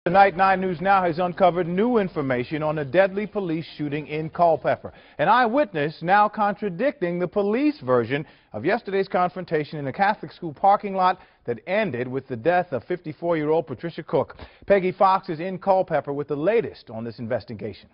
Tonight, 9 News Now has uncovered new information on a deadly police shooting in Culpeper. An eyewitness now contradicting the police version of yesterday's confrontation in a Catholic school parking lot that ended with the death of 54-year-old Patricia Cook. Peggy Fox is in Culpeper with the latest on this investigation.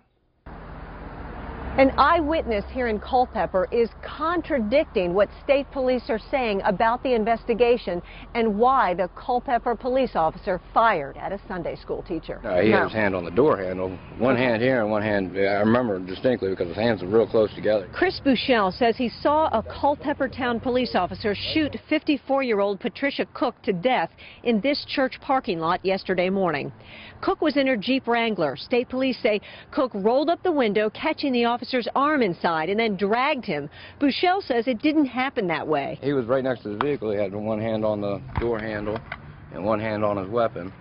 An eyewitness here in Culpeper is contradicting what state police are saying about the investigation and why the Culpeper police officer fired at a Sunday school teacher. He had his hand on the door handle, one hand here and one hand, I remember distinctly because his hands were real close together. Chris Buchel says he saw a Culpeper town police officer shoot 54-year-old Patricia Cook to death in this church parking lot yesterday morning. Cook was in her Jeep Wrangler. State police say Cook rolled up the window, catching the officer's arm inside, and then dragged him. Buchel says it didn't happen that way. He was right next to the vehicle. He had one hand on the door handle and one hand on his weapon,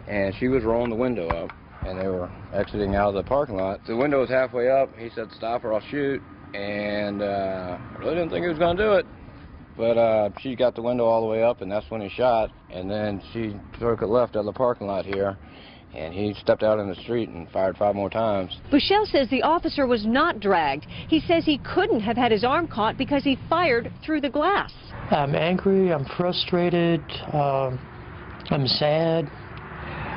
and she was rolling the window up, and they were exiting out of the parking lot. The window was halfway up. He said, "Stop or I'll shoot," and I really didn't think he was going to do it. But she got the window all the way up, and that's when he shot. And then she took it left out of the parking lot here, and he stepped out in the street and fired 5 more times. Buchel says the officer was not dragged. He says he couldn't have had his arm caught because he fired through the glass. I'm angry, I'm frustrated, I'm sad.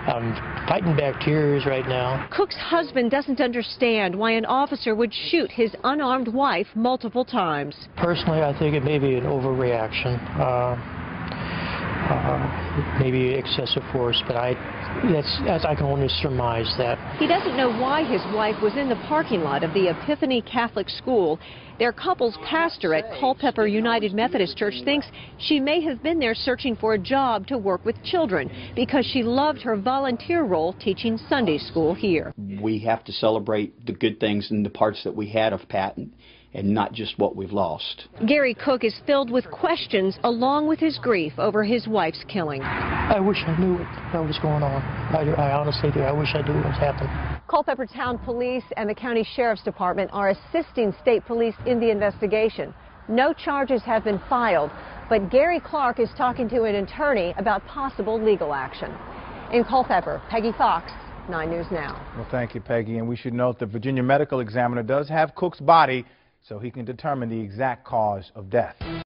I'm fighting back tears right now. Cook's husband doesn't understand why an officer would shoot his unarmed wife multiple times. Personally, I think it may be an overreaction, maybe excessive force, but I can only surmise that. He doesn't know why his wife was in the parking lot of the Epiphany Catholic School. Their couple's pastor at Culpeper United Methodist Church thinks she may have been there searching for a job to work with children because she loved her volunteer role teaching Sunday school here. We have to celebrate the good things and the parts that we had of Pat and not just what we've lost. Gary Cook is filled with questions along with his grief over his wife's killing. I wish I knew what was going on. I honestly do. I wish I knew what was happening. Culpeper Town Police and the County Sheriff's Department are assisting state police in the investigation. No charges have been filed, but Gary Clark is talking to an attorney about possible legal action. In Culpeper, Peggy Fox, 9 News Now. Well, thank you, Peggy. And we should note the Virginia Medical Examiner does have Cook's body, so he can determine the exact cause of death.